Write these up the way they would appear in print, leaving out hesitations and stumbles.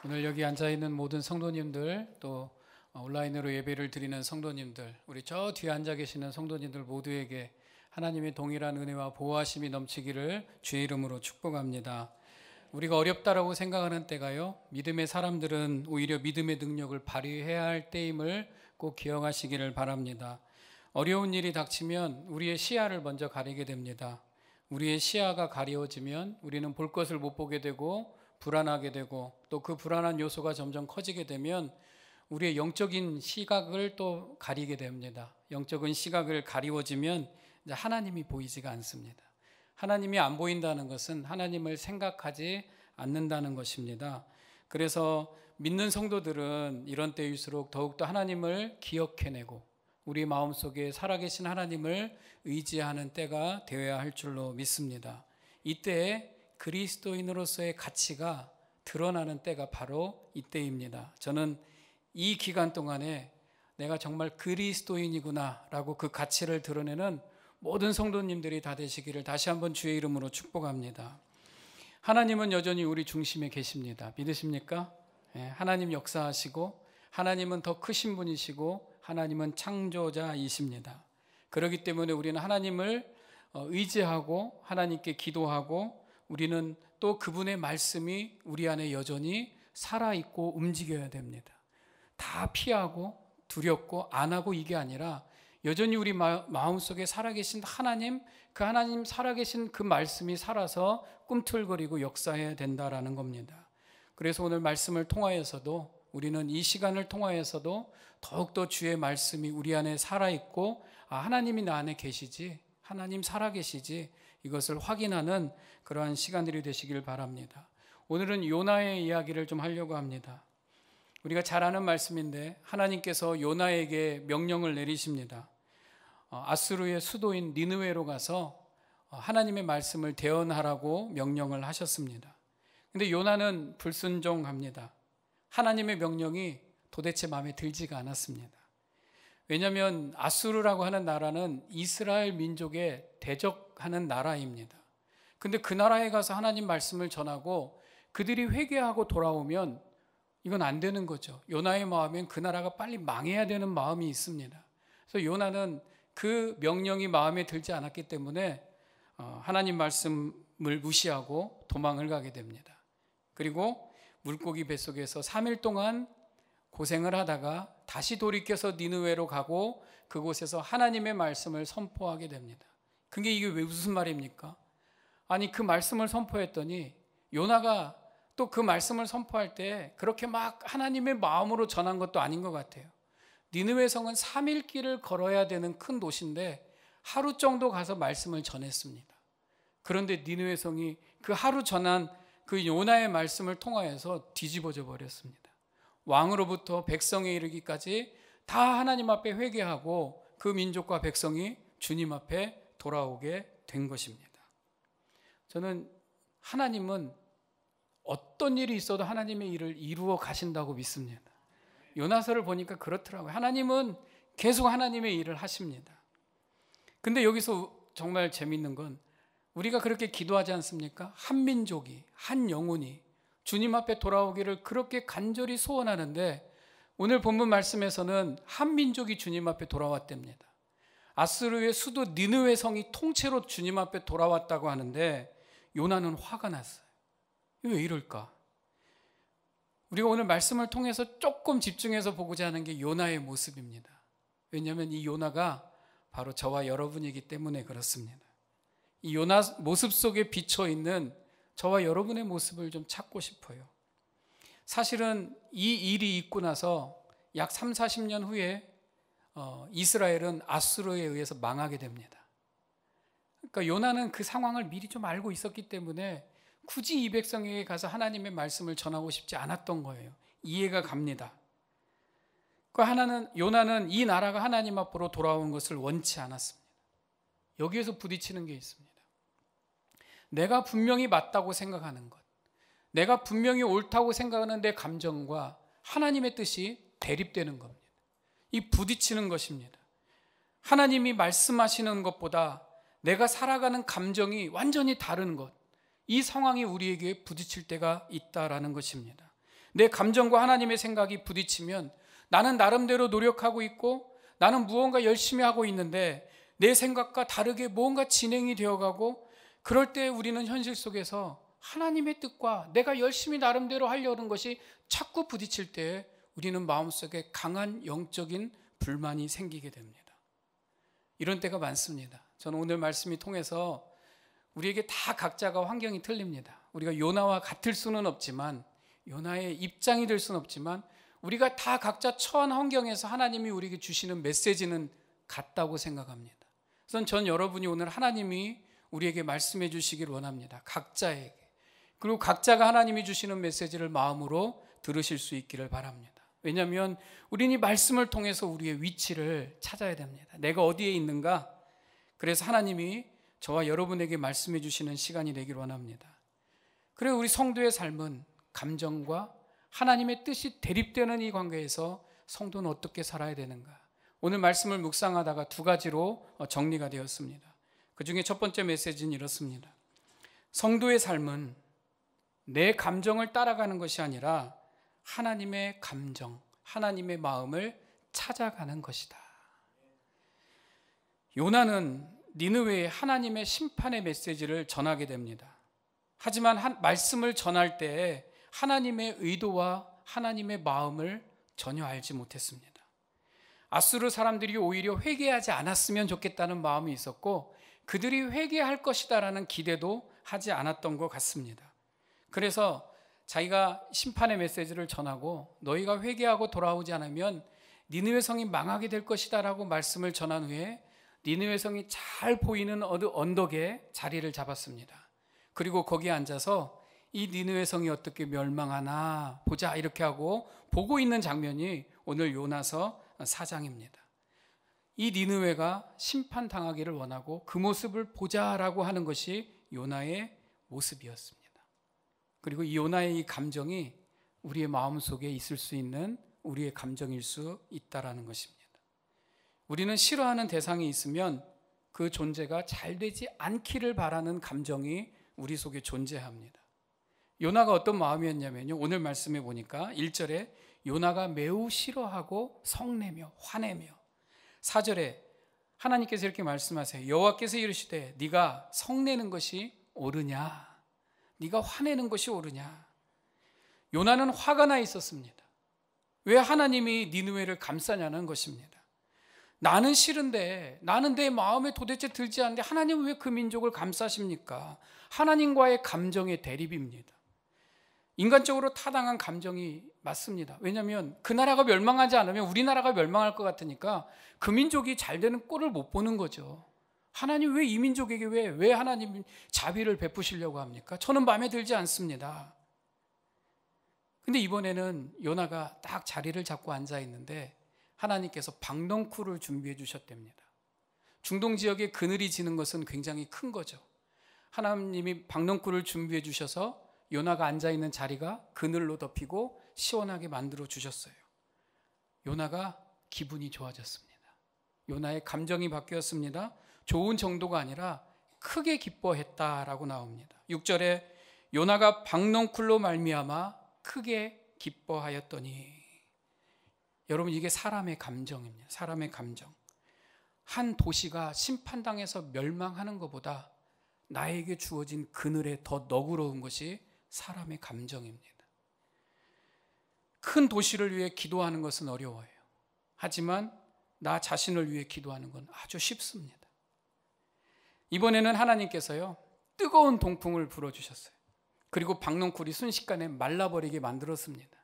오늘 여기 앉아있는 모든 성도님들, 또 온라인으로 예배를 드리는 성도님들, 우리 저 뒤에 앉아 계시는 성도님들 모두에게 하나님의 동일한 은혜와 보호하심이 넘치기를 주의 이름으로 축복합니다. 우리가 어렵다라고 생각하는 때가요, 믿음의 사람들은 오히려 믿음의 능력을 발휘해야 할 때임을 꼭 기억하시기를 바랍니다. 어려운 일이 닥치면 우리의 시야를 먼저 가리게 됩니다. 우리의 시야가 가려워지면 우리는 볼 것을 못 보게 되고 불안하게 되고, 또 그 불안한 요소가 점점 커지게 되면 우리의 영적인 시각을 또 가리게 됩니다. 영적인 시각을 가리워지면 이제 하나님이 보이지가 않습니다. 하나님이 안 보인다는 것은 하나님을 생각하지 않는다는 것입니다. 그래서 믿는 성도들은 이런 때일수록 더욱더 하나님을 기억해내고 우리 마음속에 살아계신 하나님을 의지하는 때가 되어야 할 줄로 믿습니다. 이때에 그리스도인으로서의 가치가 드러나는 때가 바로 이때입니다. 저는 이 기간 동안에 내가 정말 그리스도인이구나 라고 그 가치를 드러내는 모든 성도님들이 다 되시기를 다시 한번 주의 이름으로 축복합니다. 하나님은 여전히 우리 중심에 계십니다. 믿으십니까? 하나님 역사하시고 하나님은 더 크신 분이시고 하나님은 창조자이십니다. 그렇기 때문에 우리는 하나님을 의지하고 하나님께 기도하고 우리는 또 그분의 말씀이 우리 안에 여전히 살아있고 움직여야 됩니다. 다 피하고 두렵고 안 하고 이게 아니라 여전히 우리 마음속에 살아계신 하나님, 그 하나님 살아계신 그 말씀이 살아서 꿈틀거리고 역사해야 된다라는 겁니다. 그래서 오늘 말씀을 통하여서도 우리는 이 시간을 통하여서도 더욱더 주의 말씀이 우리 안에 살아있고 하나님이 나 안에 계시지, 하나님 살아계시지, 이것을 확인하는 그러한 시간들이 되시길 바랍니다. 오늘은 요나의 이야기를 좀 하려고 합니다. 우리가 잘 아는 말씀인데 하나님께서 요나에게 명령을 내리십니다. 아수르의 수도인 니느웨로 가서 하나님의 말씀을 대언하라고 명령을 하셨습니다. 근데 요나는 불순종합니다. 하나님의 명령이 도대체 마음에 들지가 않았습니다. 왜냐하면 아수르라고 하는 나라는 이스라엘 민족에 대적하는 나라입니다. 근데 그 나라에 가서 하나님 말씀을 전하고 그들이 회개하고 돌아오면 이건 안 되는 거죠. 요나의 마음엔 그 나라가 빨리 망해야 되는 마음이 있습니다. 그래서 요나는 그 명령이 마음에 들지 않았기 때문에 하나님 말씀을 무시하고 도망을 가게 됩니다. 그리고 물고기 뱃속에서 3일 동안 고생을 하다가 다시 돌이켜서 니느웨로 가고 그곳에서 하나님의 말씀을 선포하게 됩니다. 그게 이게 왜 무슨 말입니까? 아니 그 말씀을 선포했더니 요나가 또 그 말씀을 선포할 때 그렇게 막 하나님의 마음으로 전한 것도 아닌 것 같아요. 니느웨 성은 3일 길을 걸어야 되는 큰 도시인데 하루 정도 가서 말씀을 전했습니다. 그런데 니느웨 성이 그 하루 전한 그 요나의 말씀을 통하여서 뒤집어져 버렸습니다. 왕으로부터 백성에 이르기까지 다 하나님 앞에 회개하고 그 민족과 백성이 주님 앞에 돌아오게 된 것입니다. 저는 하나님은 어떤 일이 있어도 하나님의 일을 이루어 가신다고 믿습니다. 요나서를 보니까 그렇더라고요. 하나님은 계속 하나님의 일을 하십니다. 근데 여기서 정말 재밌는 건 우리가 그렇게 기도하지 않습니까? 한 민족이, 한 영혼이 주님 앞에 돌아오기를 그렇게 간절히 소원하는데 오늘 본문 말씀에서는 한 민족이 주님 앞에 돌아왔답니다. 아수르의 수도 니느웨 성이 통째로 주님 앞에 돌아왔다고 하는데 요나는 화가 났어요. 왜 이럴까? 우리가 오늘 말씀을 통해서 조금 집중해서 보고자 하는 게 요나의 모습입니다. 왜냐하면 이 요나가 바로 저와 여러분이기 때문에 그렇습니다. 이 요나 모습 속에 비춰있는 저와 여러분의 모습을 좀 찾고 싶어요. 사실은 이 일이 있고 나서 약 30-40년 후에 이스라엘은 아수르에 의해서 망하게 됩니다. 그러니까 요나는 그 상황을 미리 좀 알고 있었기 때문에 굳이 이 백성에게 가서 하나님의 말씀을 전하고 싶지 않았던 거예요. 이해가 갑니다. 요나는 이 나라가 하나님 앞으로 돌아온 것을 원치 않았습니다. 여기에서 부딪히는 게 있습니다. 내가 분명히 맞다고 생각하는 것, 내가 분명히 옳다고 생각하는 내 감정과 하나님의 뜻이 대립되는 겁니다. 이 부딪히는 것입니다. 하나님이 말씀하시는 것보다 내가 살아가는 감정이 완전히 다른 것, 이 상황이 우리에게 부딪힐 때가 있다라는 것입니다. 내 감정과 하나님의 생각이 부딪히면 나는 나름대로 노력하고 있고 나는 무언가 열심히 하고 있는데 내 생각과 다르게 무언가 진행이 되어가고, 그럴 때 우리는 현실 속에서 하나님의 뜻과 내가 열심히 나름대로 하려는 것이 자꾸 부딪힐 때 우리는 마음속에 강한 영적인 불만이 생기게 됩니다. 이런 때가 많습니다. 저는 오늘 말씀이 통해서 우리에게 다 각자가 환경이 틀립니다. 우리가 요나와 같을 수는 없지만, 요나의 입장이 될 수는 없지만, 우리가 다 각자 처한 환경에서 하나님이 우리에게 주시는 메시지는 같다고 생각합니다. 그래서 전 여러분이 오늘 하나님이 우리에게 말씀해 주시길 원합니다. 각자에게. 그리고 각자가 하나님이 주시는 메시지를 마음으로 들으실 수 있기를 바랍니다. 왜냐하면 우리는 이 말씀을 통해서 우리의 위치를 찾아야 됩니다. 내가 어디에 있는가? 그래서 하나님이 저와 여러분에게 말씀해 주시는 시간이 되길 원합니다. 그래서 우리 성도의 삶은 감정과 하나님의 뜻이 대립되는 이 관계에서 성도는 어떻게 살아야 되는가? 오늘 말씀을 묵상하다가 두 가지로 정리가 되었습니다. 그 중에 첫 번째 메시지는 이렇습니다. 성도의 삶은 내 감정을 따라가는 것이 아니라 하나님의 감정, 하나님의 마음을 찾아가는 것이다. 요나는 니느웨에 하나님의 심판의 메시지를 전하게 됩니다. 하지만 말씀을 전할 때 하나님의 의도와 하나님의 마음을 전혀 알지 못했습니다. 아수르 사람들이 오히려 회개하지 않았으면 좋겠다는 마음이 있었고, 그들이 회개할 것이다라는 기대도 하지 않았던 것 같습니다. 그래서 자기가 심판의 메시지를 전하고 너희가 회개하고 돌아오지 않으면 니느웨 성이 망하게 될 것이다 라고 말씀을 전한 후에 니느웨 성이 잘 보이는 언덕에 자리를 잡았습니다. 그리고 거기에 앉아서 이 니느웨 성이 어떻게 멸망하나 보자 이렇게 하고 보고 있는 장면이 오늘 요나서 4장입니다. 이 니느웨가 심판당하기를 원하고 그 모습을 보자라고 하는 것이 요나의 모습이었습니다. 그리고 이 요나의 이 감정이 우리의 마음속에 있을 수 있는 우리의 감정일 수 있다라는 것입니다. 우리는 싫어하는 대상이 있으면 그 존재가 잘 되지 않기를 바라는 감정이 우리 속에 존재합니다. 요나가 어떤 마음이었냐면요, 오늘 말씀해 보니까 1절에 요나가 매우 싫어하고 성내며 화내며, 4절에 하나님께서 이렇게 말씀하세요. 여호와께서 이르시되 네가 성내는 것이 옳으냐, 네가 화내는 것이 옳으냐. 요나는 화가 나 있었습니다. 왜 하나님이 니느웨를 감싸냐는 것입니다. 나는 싫은데, 나는 내 마음에 도대체 들지 않는데 하나님은 왜 그 민족을 감싸십니까? 하나님과의 감정의 대립입니다. 인간적으로 타당한 감정이 맞습니다. 왜냐하면 그 나라가 멸망하지 않으면 우리나라가 멸망할 것 같으니까 그 민족이 잘 되는 꼴을 못 보는 거죠. 하나님 왜 이 민족에게 왜 하나님 자비를 베푸시려고 합니까? 저는 마음에 들지 않습니다. 근데 이번에는 요나가 딱 자리를 잡고 앉아 있는데 하나님께서 박넝쿨을 준비해 주셨답니다. 중동 지역에 그늘이 지는 것은 굉장히 큰 거죠. 하나님이 박넝쿨을 준비해 주셔서 요나가 앉아 있는 자리가 그늘로 덮이고 시원하게 만들어 주셨어요. 요나가 기분이 좋아졌습니다. 요나의 감정이 바뀌었습니다. 좋은 정도가 아니라 크게 기뻐했다라고 나옵니다. 6절에 요나가 박넝쿨로 말미암아 크게 기뻐하였더니, 여러분 이게 사람의 감정입니다. 사람의 감정. 한 도시가 심판당해서 멸망하는 것보다 나에게 주어진 그늘에 더 너그러운 것이 사람의 감정입니다. 큰 도시를 위해 기도하는 것은 어려워요. 하지만 나 자신을 위해 기도하는 건 아주 쉽습니다. 이번에는 하나님께서요, 뜨거운 동풍을 불어주셨어요. 그리고 박넝쿨이 순식간에 말라버리게 만들었습니다.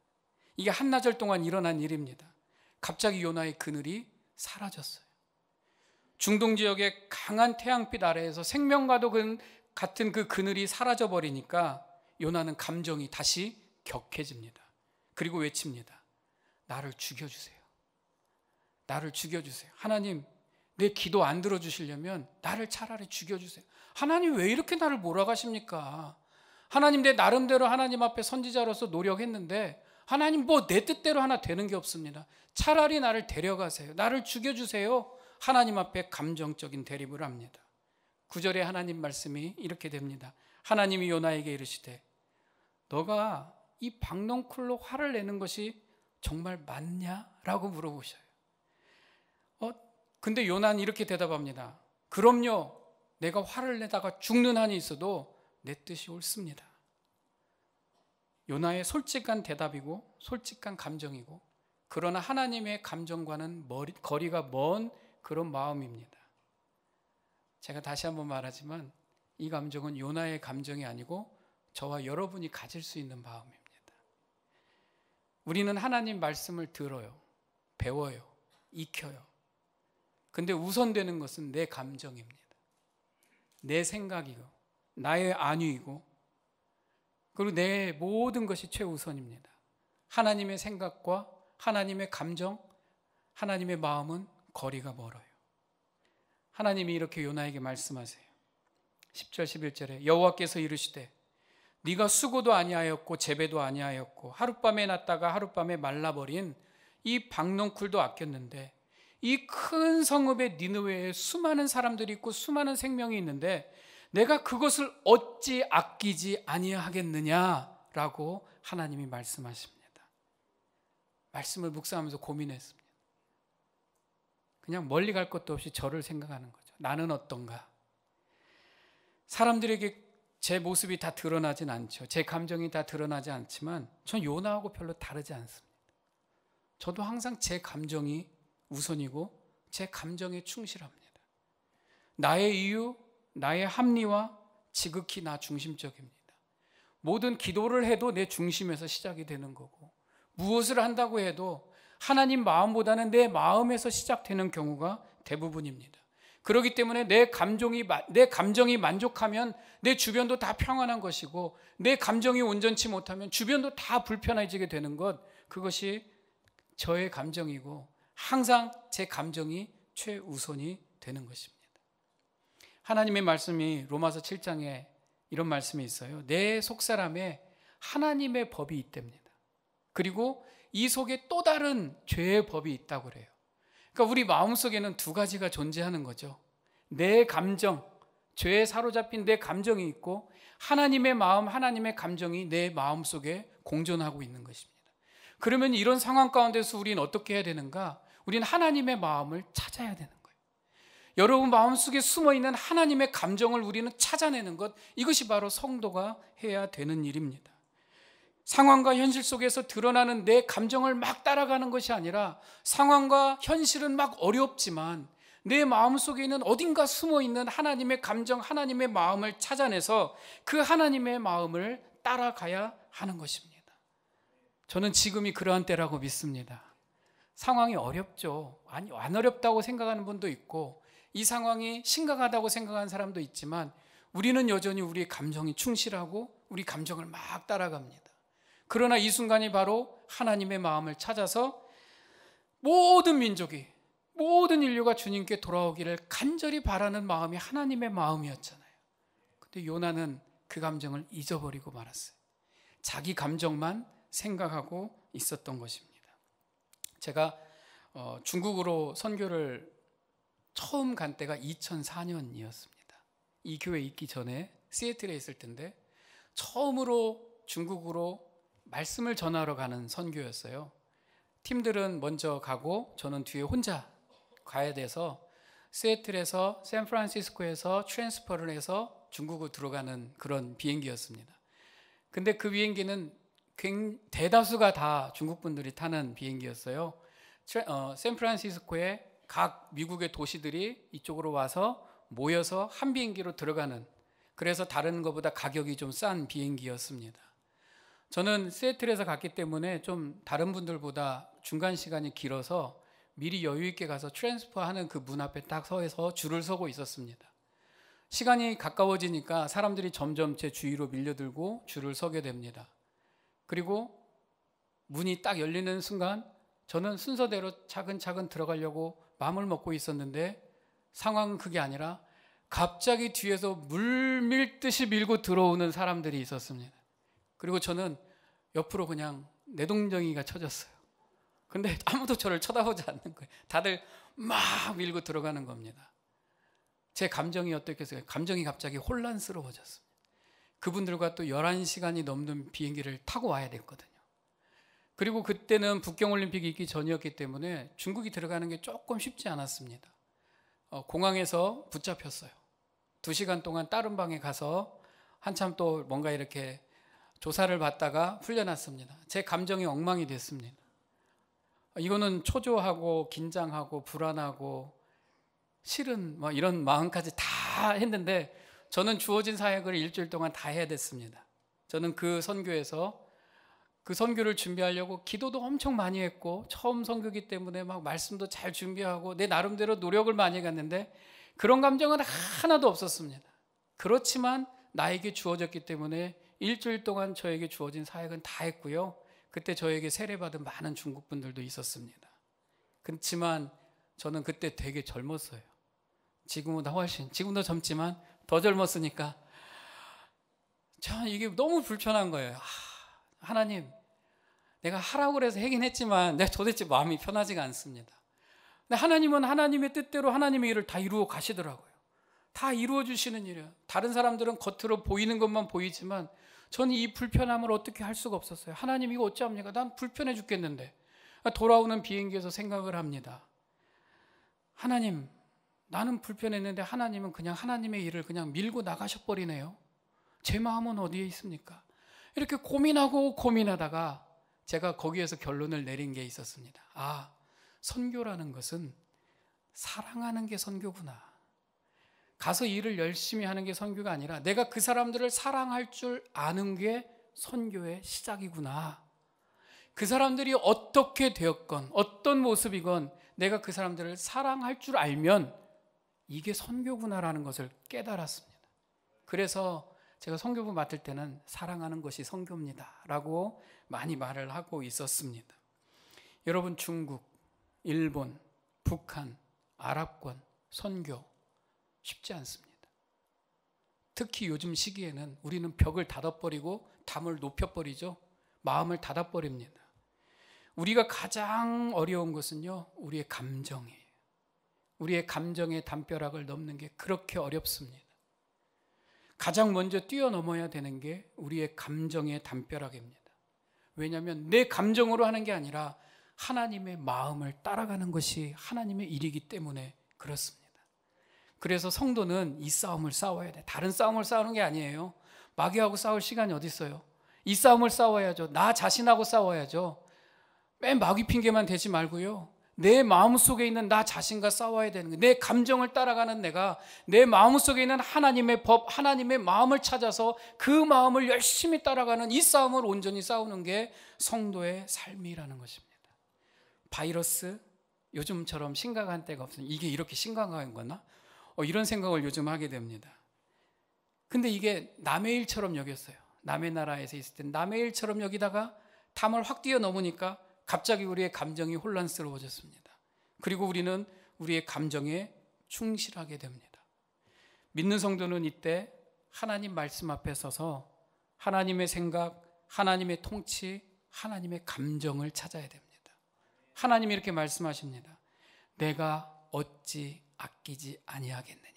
이게 한나절 동안 일어난 일입니다. 갑자기 요나의 그늘이 사라졌어요. 중동 지역의 강한 태양빛 아래에서 생명과도 같은 그 그늘이 사라져버리니까 요나는 감정이 다시 격해집니다. 그리고 외칩니다. 나를 죽여주세요. 나를 죽여주세요. 하나님, 내 기도 안 들어주시려면 나를 차라리 죽여주세요. 하나님 왜 이렇게 나를 몰아가십니까? 하나님 내 나름대로 하나님 앞에 선지자로서 노력했는데 하나님 뭐 내 뜻대로 하나 되는 게 없습니다. 차라리 나를 데려가세요. 나를 죽여주세요. 하나님 앞에 감정적인 대립을 합니다. 9절에 하나님 말씀이 이렇게 됩니다. 하나님이 요나에게 이르시되 너가 이 박넝쿨로 화를 내는 것이 정말 맞냐? 라고 물어보셔요. 근데 요나는 이렇게 대답합니다. 그럼요. 내가 화를 내다가 죽는 한이 있어도 내 뜻이 옳습니다. 요나의 솔직한 대답이고 솔직한 감정이고, 그러나 하나님의 감정과는 거리가 먼 그런 마음입니다. 제가 다시 한번 말하지만 이 감정은 요나의 감정이 아니고 저와 여러분이 가질 수 있는 마음입니다. 우리는 하나님 말씀을 들어요, 배워요, 익혀요. 근데 우선되는 것은 내 감정입니다. 내 생각이고 나의 안위이고, 그리고 내 모든 것이 최우선입니다. 하나님의 생각과 하나님의 감정, 하나님의 마음은 거리가 멀어요. 하나님이 이렇게 요나에게 말씀하세요. 10절 11절에 여호와께서 이르시되 네가 수고도 아니하였고 재배도 아니하였고 하룻밤에 났다가 하룻밤에 말라버린 이 박넝쿨도 아꼈는데 이 큰 성읍의 니느웨에 수많은 사람들이 있고 수많은 생명이 있는데 내가 그것을 어찌 아끼지 아니하겠느냐라고 하나님이 말씀하십니다. 말씀을 묵상하면서 고민했습니다. 그냥 멀리 갈 것도 없이 저를 생각하는 거죠. 나는 어떤가? 사람들에게 제 모습이 다 드러나진 않죠. 제 감정이 다 드러나지 않지만 전 요나하고 별로 다르지 않습니다. 저도 항상 제 감정이 우선이고 제 감정에 충실합니다. 나의 이유, 나의 합리화 지극히 나 중심적입니다. 모든 기도를 해도 내 중심에서 시작이 되는 거고, 무엇을 한다고 해도 하나님 마음보다는 내 마음에서 시작되는 경우가 대부분입니다. 그렇기 때문에 내 감정이 만족하면 내 주변도 다 평안한 것이고, 내 감정이 온전치 못하면 주변도 다 불편해지게 되는 것, 그것이 저의 감정이고 항상 제 감정이 최우선이 되는 것입니다. 하나님의 말씀이 로마서 7장에 이런 말씀이 있어요. 내 속사람에 하나님의 법이 있답니다. 그리고 이 속에 또 다른 죄의 법이 있다고 그래요. 그러니까 우리 마음속에는 두 가지가 존재하는 거죠. 내 감정, 죄에 사로잡힌 내 감정이 있고, 하나님의 마음, 하나님의 감정이 내 마음속에 공존하고 있는 것입니다. 그러면 이런 상황 가운데서 우리는 어떻게 해야 되는가? 우리는 하나님의 마음을 찾아야 되는 거예요. 여러분 마음속에 숨어있는 하나님의 감정을 우리는 찾아내는 것, 이것이 바로 성도가 해야 되는 일입니다. 상황과 현실 속에서 드러나는 내 감정을 막 따라가는 것이 아니라, 상황과 현실은 막 어렵지만 내 마음속에 있는 어딘가 숨어있는 하나님의 감정, 하나님의 마음을 찾아내서 그 하나님의 마음을 따라가야 하는 것입니다. 저는 지금이 그러한 때라고 믿습니다. 상황이 어렵죠. 아니, 안 어렵다고 생각하는 분도 있고 이 상황이 심각하다고 생각하는 사람도 있지만, 우리는 여전히 우리의 감정이 충실하고 우리 감정을 막 따라갑니다. 그러나 이 순간이 바로 하나님의 마음을 찾아서 모든 민족이, 모든 인류가 주님께 돌아오기를 간절히 바라는 마음이 하나님의 마음이었잖아요. 근데 요나는 그 감정을 잊어버리고 말았어요. 자기 감정만 생각하고 있었던 것입니다. 제가 중국으로 선교를 처음 간 때가 2004년이었습니다. 이 교회에 있기 전에 시애틀에 있을 텐데 처음으로 중국으로 말씀을 전하러 가는 선교였어요. 팀들은 먼저 가고 저는 뒤에 혼자 가야 돼서 시애틀에서 샌프란시스코에서 트랜스퍼를 해서 중국으로 들어가는 그런 비행기였습니다. 근데 그 비행기는 대다수가 다 중국 분들이 타는 비행기였어요. 샌프란시스코에 각 미국의 도시들이 이쪽으로 와서 모여서 한 비행기로 들어가는, 그래서 다른 것보다 가격이 좀 싼 비행기였습니다. 저는 시애틀에서 갔기 때문에 좀 다른 분들보다 중간 시간이 길어서 미리 여유 있게 가서 트랜스퍼 하는 그 문 앞에 딱 서서 줄을 서고 있었습니다. 시간이 가까워지니까 사람들이 점점 제 주위로 밀려들고 줄을 서게 됩니다. 그리고 문이 딱 열리는 순간 저는 순서대로 차근차근 들어가려고 마음을 먹고 있었는데, 상황은 그게 아니라 갑자기 뒤에서 물 밀듯이 밀고 들어오는 사람들이 있었습니다. 그리고 저는 옆으로 그냥 내동댕이가 쳐졌어요. 근데 아무도 저를 쳐다보지 않는 거예요. 다들 막 밀고 들어가는 겁니다. 제 감정이 어떻겠어요? 감정이 갑자기 혼란스러워졌습니다. 그분들과 또 11시간이 넘는 비행기를 타고 와야 됐거든요. 그리고 그때는 북경올림픽이 있기 전이었기 때문에 중국이 들어가는 게 조금 쉽지 않았습니다. 공항에서 붙잡혔어요. 2시간 동안 다른 방에 가서 한참 또 뭔가 이렇게 조사를 받다가 풀려났습니다. 제 감정이 엉망이 됐습니다. 이거는 초조하고 긴장하고 불안하고 싫은 이런 마음까지 다 했는데 저는 주어진 사역을 일주일 동안 다 해야 됐습니다. 저는 그 선교에서 그 선교를 준비하려고 기도도 엄청 많이 했고 처음 선교기 때문에 막 말씀도 잘 준비하고 내 나름대로 노력을 많이 갔는데 그런 감정은 하나도 없었습니다. 그렇지만 나에게 주어졌기 때문에 일주일 동안 저에게 주어진 사역은 다 했고요. 그때 저에게 세례받은 많은 중국 분들도 있었습니다. 그렇지만 저는 그때 되게 젊었어요. 지금보다 훨씬, 지금도 젊지만 더 젊었으니까 전 이게 너무 불편한 거예요. 하나님, 내가 하라고 그래서 하긴 했지만 내가 도대체 마음이 편하지가 않습니다. 근데 하나님은 하나님의 뜻대로 하나님의 일을 다 이루어 가시더라고요. 다 이루어 주시는 일이에요. 다른 사람들은 겉으로 보이는 것만 보이지만 저는 이 불편함을 어떻게 할 수가 없었어요. 하나님 이거 어찌합니까? 난 불편해 죽겠는데. 돌아오는 비행기에서 생각을 합니다. 하나님, 나는 불편했는데 하나님은 그냥 하나님의 일을 그냥 밀고 나가셔버리네요. 제 마음은 어디에 있습니까? 이렇게 고민하고 고민하다가 제가 거기에서 결론을 내린 게 있었습니다. 선교라는 것은 사랑하는 게 선교구나. 가서 일을 열심히 하는 게 선교가 아니라 내가 그 사람들을 사랑할 줄 아는 게 선교의 시작이구나. 그 사람들이 어떻게 되었건 어떤 모습이건 내가 그 사람들을 사랑할 줄 알면 이게 선교구나라는 것을 깨달았습니다. 그래서 제가 선교부 맡을 때는 사랑하는 것이 선교입니다 라고 많이 말을 하고 있었습니다. 여러분, 중국, 일본, 북한, 아랍권 선교 쉽지 않습니다. 특히 요즘 시기에는 우리는 벽을 닫아버리고 담을 높여버리죠. 마음을 닫아버립니다. 우리가 가장 어려운 것은요, 우리의 감정이에요. 우리의 감정의 담벼락을 넘는 게 그렇게 어렵습니다. 가장 먼저 뛰어넘어야 되는 게 우리의 감정의 담벼락입니다. 왜냐하면 내 감정으로 하는 게 아니라 하나님의 마음을 따라가는 것이 하나님의 일이기 때문에 그렇습니다. 그래서 성도는 이 싸움을 싸워야 돼. 다른 싸움을 싸우는 게 아니에요. 마귀하고 싸울 시간이 어디 있어요? 이 싸움을 싸워야죠. 나 자신하고 싸워야죠. 맨 마귀 핑계만 대지 말고요. 내 마음속에 있는 나 자신과 싸워야 되는 거예요. 내 감정을 따라가는 내가 내 마음속에 있는 하나님의 법, 하나님의 마음을 찾아서 그 마음을 열심히 따라가는 이 싸움을 온전히 싸우는 게 성도의 삶이라는 것입니다. 바이러스, 요즘처럼 심각한 때가 없으니 이게 이렇게 심각한 거나? 이런 생각을 요즘 하게 됩니다. 근데 이게 남의 일처럼 여겼어요. 남의 나라에서 있을 때 남의 일처럼 여기다가 담을 확 뛰어넘으니까 갑자기 우리의 감정이 혼란스러워졌습니다. 그리고 우리는 우리의 감정에 충실하게 됩니다. 믿는 성도는 이때 하나님 말씀 앞에 서서 하나님의 생각, 하나님의 통치, 하나님의 감정을 찾아야 됩니다. 하나님이 이렇게 말씀하십니다. 내가 어찌 아끼지 아니하겠느냐.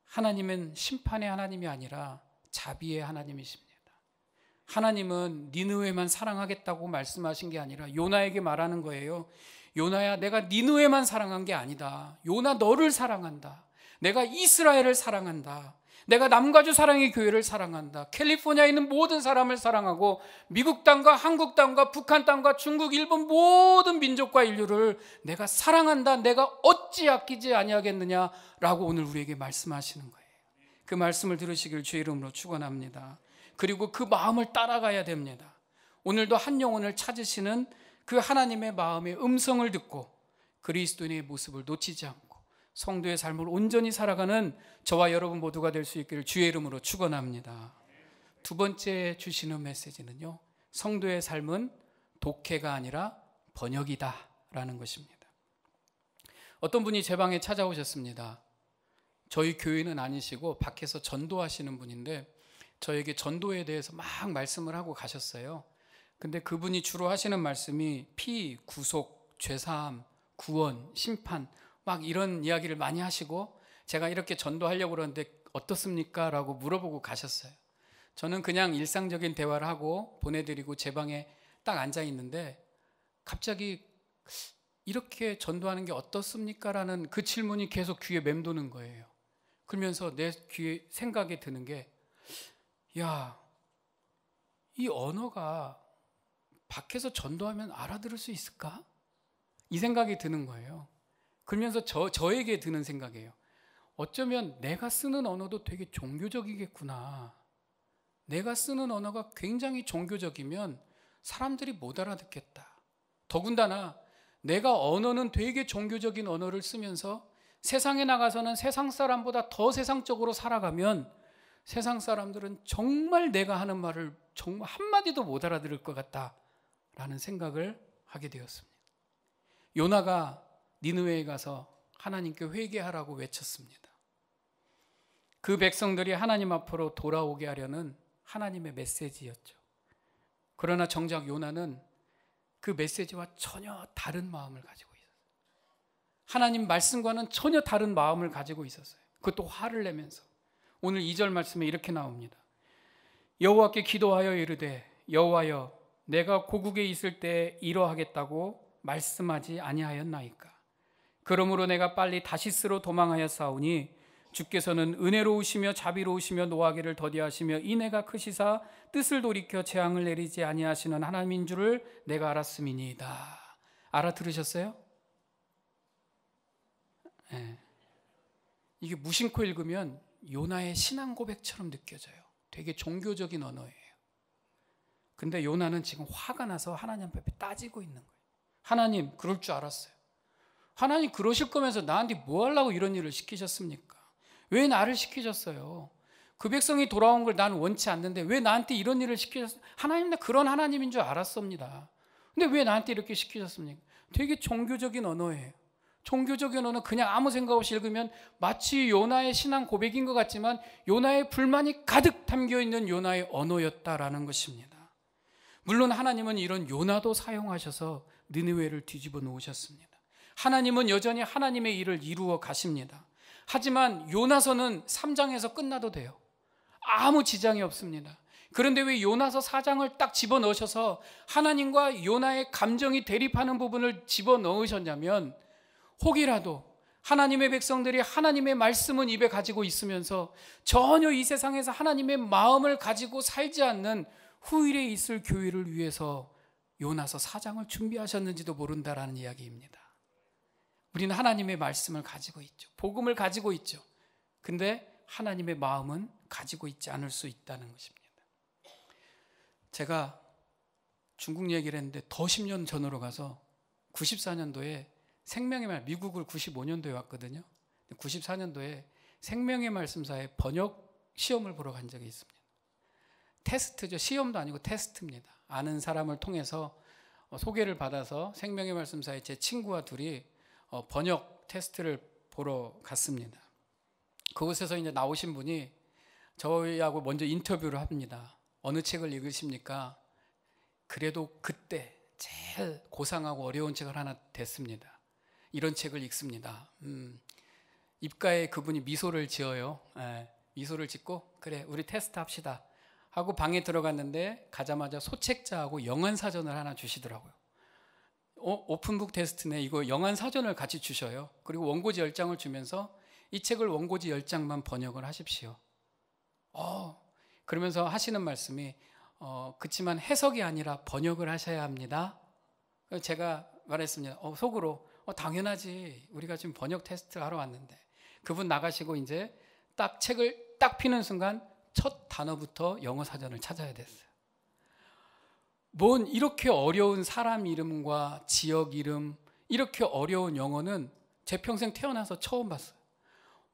하나님은 심판의 하나님이 아니라 자비의 하나님이십니다. 하나님은 니느웨만 사랑하겠다고 말씀하신 게 아니라 요나에게 말하는 거예요. 요나야, 내가 니느웨만 사랑한 게 아니다. 요나, 너를 사랑한다. 내가 이스라엘을 사랑한다. 내가 남가주 사랑의 교회를 사랑한다. 캘리포니아에 있는 모든 사람을 사랑하고 미국 땅과 한국 땅과 북한 땅과 중국, 일본 모든 민족과 인류를 내가 사랑한다. 내가 어찌 아끼지 아니하겠느냐라고 오늘 우리에게 말씀하시는 거예요. 그 말씀을 들으시길 주의 이름으로 축원합니다. 그리고 그 마음을 따라가야 됩니다. 오늘도 한 영혼을 찾으시는 그 하나님의 마음의 음성을 듣고 그리스도인의 모습을 놓치지 않고 성도의 삶을 온전히 살아가는 저와 여러분 모두가 될 수 있기를 주의 이름으로 축원합니다. 두 번째 주시는 메시지는요, 성도의 삶은 독해가 아니라 번역이다 라는 것입니다. 어떤 분이 제 방에 찾아오셨습니다. 저희 교회는 아니시고 밖에서 전도하시는 분인데 저에게 전도에 대해서 막 말씀을 하고 가셨어요. 근데 그분이 주로 하시는 말씀이 피, 구속, 죄사함, 구원, 심판 막 이런 이야기를 많이 하시고 제가 이렇게 전도하려고 그러는데 어떻습니까? 라고 물어보고 가셨어요. 저는 그냥 일상적인 대화를 하고 보내드리고 제 방에 딱 앉아 있는데 갑자기 이렇게 전도하는 게 어떻습니까? 라는 그 질문이 계속 귀에 맴도는 거예요. 그러면서 내 귀에 생각이 드는 게, 야, 이 언어가 밖에서 전도하면 알아들을 수 있을까? 이 생각이 드는 거예요. 그러면서 저에게 드는 생각이에요. 어쩌면 내가 쓰는 언어도 되게 종교적이겠구나. 내가 쓰는 언어가 굉장히 종교적이면 사람들이 못 알아듣겠다. 더군다나 내가 언어는 되게 종교적인 언어를 쓰면서 세상에 나가서는 세상 사람보다 더 세상적으로 살아가면 세상 사람들은 정말 내가 하는 말을 정말 한마디도 못 알아들을 것 같다라는 생각을 하게 되었습니다. 요나가 니느웨에 가서 하나님께 회개하라고 외쳤습니다. 그 백성들이 하나님 앞으로 돌아오게 하려는 하나님의 메시지였죠. 그러나 정작 요나는 그 메시지와 전혀 다른 마음을 가지고 있었어요. 하나님 말씀과는 전혀 다른 마음을 가지고 있었어요. 그것도 화를 내면서. 오늘 2절 말씀에 이렇게 나옵니다. 여호와께 기도하여 이르되 여호와여 내가 고국에 있을 때 이러하겠다고 말씀하지 아니하였나이까. 그러므로 내가 빨리 다시스로 도망하였사오니 주께서는 은혜로우시며 자비로우시며 노하기를 더디하시며 이내가 크시사 뜻을 돌이켜 재앙을 내리지 아니하시는 하나님인 줄을 내가 알았음이니이다. 알아들으셨어요? 네. 이게 무심코 읽으면 요나의 신앙 고백처럼 느껴져요. 되게 종교적인 언어예요. 근데 요나는 지금 화가 나서 하나님 앞에 따지고 있는 거예요. 하나님, 그럴 줄 알았어요. 하나님 그러실 거면서 나한테 뭐 하려고 이런 일을 시키셨습니까? 왜 나를 시키셨어요? 그 백성이 돌아온 걸 난 원치 않는데 왜 나한테 이런 일을 시키셨어요? 하나님, 나 그런 하나님인 줄 알았습니다. 근데 왜 나한테 이렇게 시키셨습니까? 되게 종교적인 언어예요. 종교적인 언어 그냥 아무 생각 없이 읽으면 마치 요나의 신앙 고백인 것 같지만 요나의 불만이 가득 담겨있는 요나의 언어였다라는 것입니다. 물론 하나님은 이런 요나도 사용하셔서 느느웨를 뒤집어 놓으셨습니다. 하나님은 여전히 하나님의 일을 이루어 가십니다. 하지만 요나서는 3장에서 끝나도 돼요. 아무 지장이 없습니다. 그런데 왜 요나서 4장을 딱 집어넣으셔서 하나님과 요나의 감정이 대립하는 부분을 집어넣으셨냐면 혹이라도 하나님의 백성들이 하나님의 말씀은 입에 가지고 있으면서 전혀 이 세상에서 하나님의 마음을 가지고 살지 않는 후일에 있을 교회를 위해서 요나서 4장을 준비하셨는지도 모른다라는 이야기입니다. 우리는 하나님의 말씀을 가지고 있죠. 복음을 가지고 있죠. 근데 하나님의 마음은 가지고 있지 않을 수 있다는 것입니다. 제가 중국 얘기를 했는데 더 10년 전으로 가서 94년도에 생명의 말, 미국을 95년도에 왔거든요. 94년도에 생명의 말씀사의 번역 시험을 보러 간 적이 있습니다. 테스트죠. 시험도 아니고 테스트입니다. 아는 사람을 통해서 소개를 받아서 생명의 말씀사의 제 친구와 둘이 번역 테스트를 보러 갔습니다. 그곳에서 이제 나오신 분이 저희하고 먼저 인터뷰를 합니다. 어느 책을 읽으십니까? 그래도 그때 제일 고상하고 어려운 책을 하나 댔습니다. 이런 책을 읽습니다. 입가에 그분이 미소를 지어요. 미소를 짓고 그래 우리 테스트 합시다 하고 방에 들어갔는데 가자마자 소책자하고 영안사전을 하나 주시더라고요. 오픈북 테스트네. 이거 영안사전을 같이 주셔요. 그리고 원고지 10장을 주면서 이 책을 원고지 10장만 번역을 하십시오. 그러면서 하시는 말씀이 그렇지만 해석이 아니라 번역을 하셔야 합니다. 제가 말했습니다. 속으로 당연하지. 우리가 지금 번역 테스트 하러 왔는데. 그분 나가시고 이제 딱 책을 딱 피는 순간 첫 단어부터 영어 사전을 찾아야 됐어요. 뭔 이렇게 어려운 사람 이름과 지역 이름, 이렇게 어려운 영어는 제 평생 태어나서 처음 봤어요.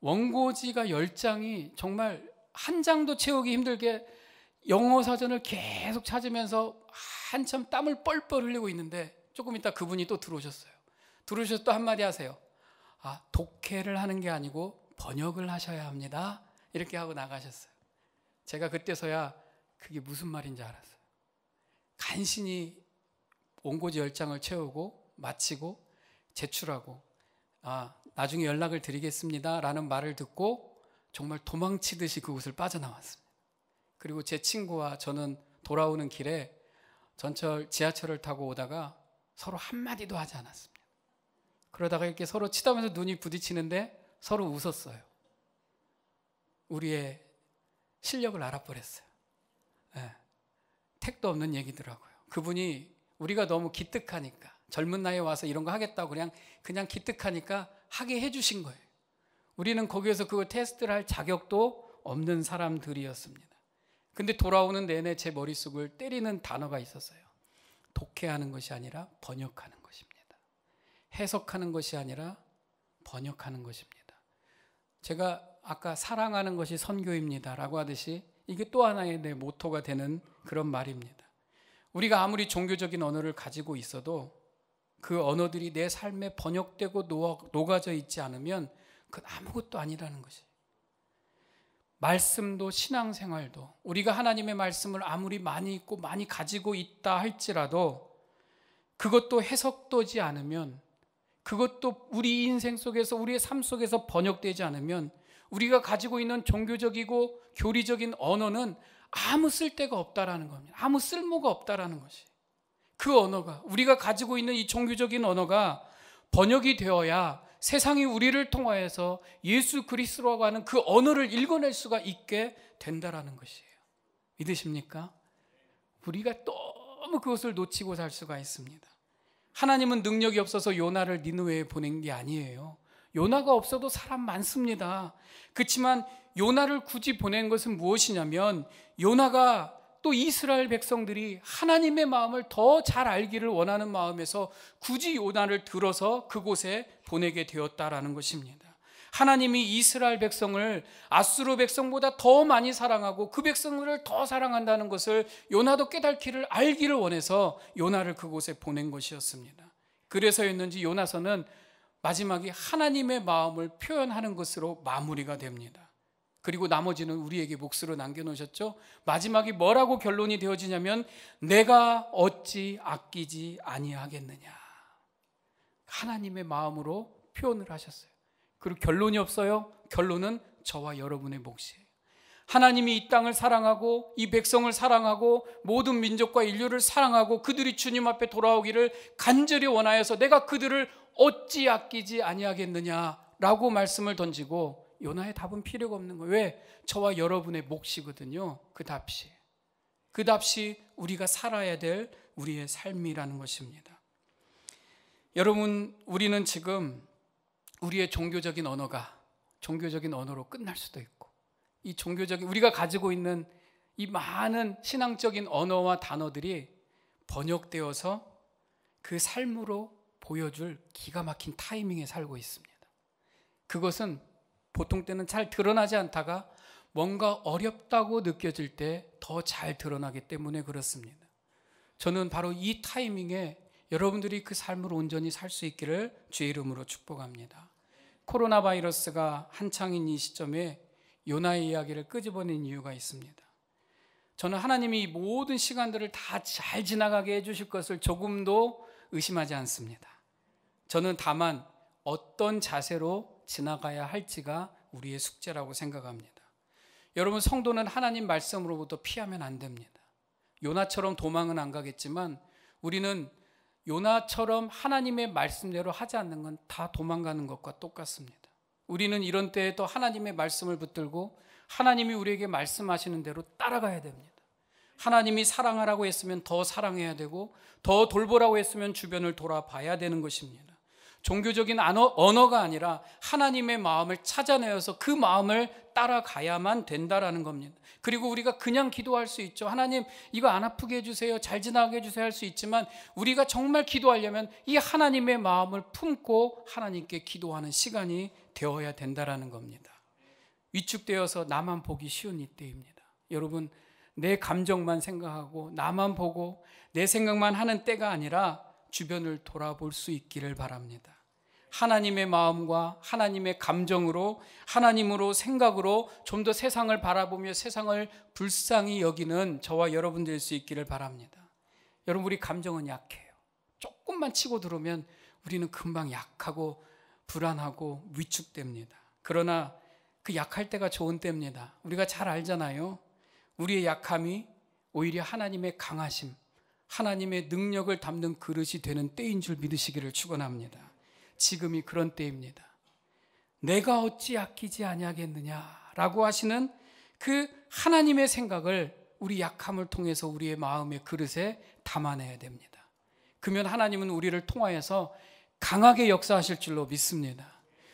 원고지가 10장이 정말 한 장도 채우기 힘들게 영어 사전을 계속 찾으면서 한참 땀을 뻘뻘 흘리고 있는데 조금 있다 그분이 또 들어오셨어요. 들어오셔서 또 한마디 하세요. 독해를 하는 게 아니고 번역을 하셔야 합니다. 이렇게 하고 나가셨어요. 제가 그때서야 그게 무슨 말인지 알았어요. 간신히 원고지 10장을 채우고 마치고 제출하고 나중에 연락을 드리겠습니다 라는 말을 듣고 정말 도망치듯이 그곳을 빠져나왔습니다. 그리고 제 친구와 저는 돌아오는 길에 전철 지하철을 타고 오다가 서로 한마디도 하지 않았습니다. 그러다가 이렇게 서로 치다면서 눈이 부딪히는데 서로 웃었어요. 우리의 실력을 알아버렸어요. 네. 택도 없는 얘기더라고요. 그분이 우리가 너무 기특하니까, 젊은 나이에 와서 이런 거 하겠다고 그냥 기특하니까 하게 해주신 거예요. 우리는 거기에서 그걸 테스트를 할 자격도 없는 사람들이었습니다. 근데 돌아오는 내내 제 머릿속을 때리는 단어가 있었어요. 독해하는 것이 아니라 번역하는 것입니다. 해석하는 것이 아니라 번역하는 것입니다. 제가 아까 사랑하는 것이 선교입니다 라고 하듯이 이게 또 하나의 내 모토가 되는 그런 말입니다. 우리가 아무리 종교적인 언어를 가지고 있어도 그 언어들이 내 삶에 번역되고 녹아져 있지 않으면 그건 아무것도 아니라는 것이. 말씀도 신앙생활도 우리가 하나님의 말씀을 아무리 많이 읽고 많이 가지고 있다 할지라도 그것도 해석되지 않으면, 그것도 우리 인생 속에서, 우리의 삶 속에서 번역되지 않으면 우리가 가지고 있는 종교적이고 교리적인 언어는 아무 쓸데가 없다라는 겁니다. 아무 쓸모가 없다라는 것이. 그 언어가, 우리가 가지고 있는 이 종교적인 언어가 번역이 되어야 세상이 우리를 통하여서 예수 그리스도라고 하는 그 언어를 읽어낼 수가 있게 된다라는 것이에요. 믿으십니까? 우리가 너무 그것을 놓치고 살 수가 있습니다. 하나님은 능력이 없어서 요나를 니느웨에 보낸 게 아니에요. 요나가 없어도 사람 많습니다. 그렇지만 요나를 굳이 보낸 것은 무엇이냐면, 요나가 또 이스라엘 백성들이 하나님의 마음을 더 잘 알기를 원하는 마음에서 굳이 요나를 들어서 그곳에 보내게 되었다라는 것입니다. 하나님이 이스라엘 백성을 아수르 백성보다 더 많이 사랑하고 그 백성들을 더 사랑한다는 것을 요나도 깨닫기를 알기를 원해서 요나를 그곳에 보낸 것이었습니다. 그래서였는지 요나서는 마지막에 하나님의 마음을 표현하는 것으로 마무리가 됩니다. 그리고 나머지는 우리에게 몫으로 남겨놓으셨죠. 마지막에 뭐라고 결론이 되어지냐면, 내가 어찌 아끼지 아니하겠느냐. 하나님의 마음으로 표현을 하셨어요. 그리고 결론이 없어요. 결론은 저와 여러분의 몫이에요. 하나님이 이 땅을 사랑하고 이 백성을 사랑하고 모든 민족과 인류를 사랑하고 그들이 주님 앞에 돌아오기를 간절히 원하여서 내가 그들을 어찌 아끼지 아니하겠느냐라고 말씀을 던지고, 요나의 답은 필요가 없는 거예요. 왜? 저와 여러분의 몫이거든요. 그 답시 우리가 살아야 될 우리의 삶이라는 것입니다. 여러분, 우리는 지금 우리의 종교적인 언어로 끝날 수도 있고, 이 종교적인 우리가 가지고 있는 이 많은 신앙적인 언어와 단어들이 번역되어서 그 삶으로 보여줄 기가 막힌 타이밍에 살고 있습니다. 그것은 보통 때는 잘 드러나지 않다가 뭔가 어렵다고 느껴질 때 더 잘 드러나기 때문에 그렇습니다. 저는 바로 이 타이밍에 여러분들이 그 삶을 온전히 살 수 있기를 주의 이름으로 축복합니다. 코로나 바이러스가 한창인 이 시점에 요나의 이야기를 끄집어낸 이유가 있습니다. 저는 하나님이 모든 시간들을 다 잘 지나가게 해주실 것을 조금도 의심하지 않습니다. 저는 다만 어떤 자세로 지나가야 할지가 우리의 숙제라고 생각합니다. 여러분, 성도는 하나님 말씀으로부터 피하면 안 됩니다. 요나처럼 도망은 안 가겠지만 우리는 요나처럼 하나님의 말씀대로 하지 않는 건 다 도망가는 것과 똑같습니다. 우리는 이런 때에 또 하나님의 말씀을 붙들고 하나님이 우리에게 말씀하시는 대로 따라가야 됩니다. 하나님이 사랑하라고 했으면 더 사랑해야 되고, 더 돌보라고 했으면 주변을 돌아봐야 되는 것입니다. 종교적인 언어가 아니라 하나님의 마음을 찾아내어서 그 마음을 따라가야만 된다라는 겁니다. 그리고 우리가 그냥 기도할 수 있죠. 하나님, 이거 안 아프게 해주세요, 잘 지나게 해주세요 할 수 있지만, 우리가 정말 기도하려면 이 하나님의 마음을 품고 하나님께 기도하는 시간이 되어야 된다라는 겁니다. 위축되어서 나만 보기 쉬운 이때입니다. 여러분, 내 감정만 생각하고 나만 보고 내 생각만 하는 때가 아니라 주변을 돌아볼 수 있기를 바랍니다. 하나님의 마음과 하나님의 감정으로, 하나님으로 생각으로 좀 더 세상을 바라보며 세상을 불쌍히 여기는 저와 여러분 될 수 있기를 바랍니다. 여러분, 우리 감정은 약해요. 조금만 치고 들어오면 우리는 금방 약하고 불안하고 위축됩니다. 그러나 그 약할 때가 좋은 때입니다. 우리가 잘 알잖아요. 우리의 약함이 오히려 하나님의 강하심, 하나님의 능력을 담는 그릇이 되는 때인 줄 믿으시기를 축원합니다. 지금이 그런 때입니다. 내가 어찌 아끼지 아니하겠느냐라고 하시는 그 하나님의 생각을 우리 약함을 통해서 우리의 마음의 그릇에 담아내야 됩니다. 그러면 하나님은 우리를 통하여서 강하게 역사하실 줄로 믿습니다.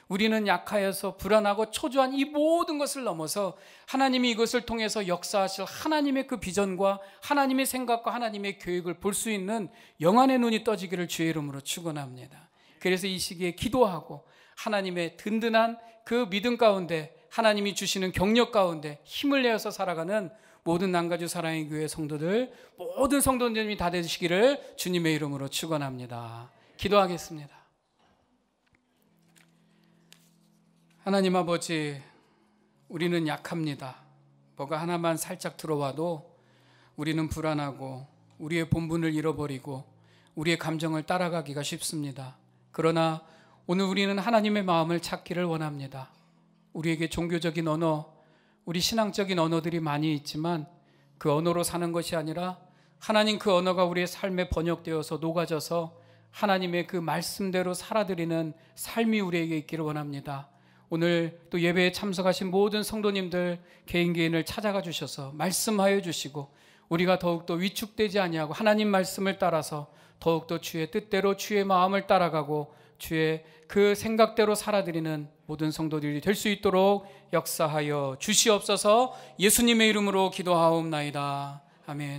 우리는 약하여서 불안하고 초조한 이 모든 것을 넘어서 하나님이 이것을 통해서 역사하실 하나님의 그 비전과 하나님의 생각과 하나님의 계획을 볼 수 있는 영안의 눈이 떠지기를 주의 이름으로 축원합니다. 그래서 이 시기에 기도하고 하나님의 든든한 그 믿음 가운데 하나님이 주시는 경력 가운데 힘을 내어서 살아가는 모든 남가주 사랑의 교회 성도들, 모든 성도님이 다 되시기를 주님의 이름으로 축원합니다. 기도하겠습니다. 하나님 아버지, 우리는 약합니다. 뭐가 하나만 살짝 들어와도 우리는 불안하고 우리의 본분을 잃어버리고 우리의 감정을 따라가기가 쉽습니다. 그러나 오늘 우리는 하나님의 마음을 찾기를 원합니다. 우리에게 종교적인 언어, 우리 신앙적인 언어들이 많이 있지만 그 언어로 사는 것이 아니라 하나님 그 언어가 우리의 삶에 번역되어서 녹아져서 하나님의 그 말씀대로 살아드리는 삶이 우리에게 있기를 원합니다. 오늘 또 예배에 참석하신 모든 성도님들 개인을 찾아가 주셔서 말씀하여 주시고 우리가 더욱더 위축되지 아니하고 하나님 말씀을 따라서 더욱더 주의 뜻대로 주의 마음을 따라가고 주의 그 생각대로 살아드리는 모든 성도들이 될 수 있도록 역사하여 주시옵소서. 예수님의 이름으로 기도하옵나이다. 아멘.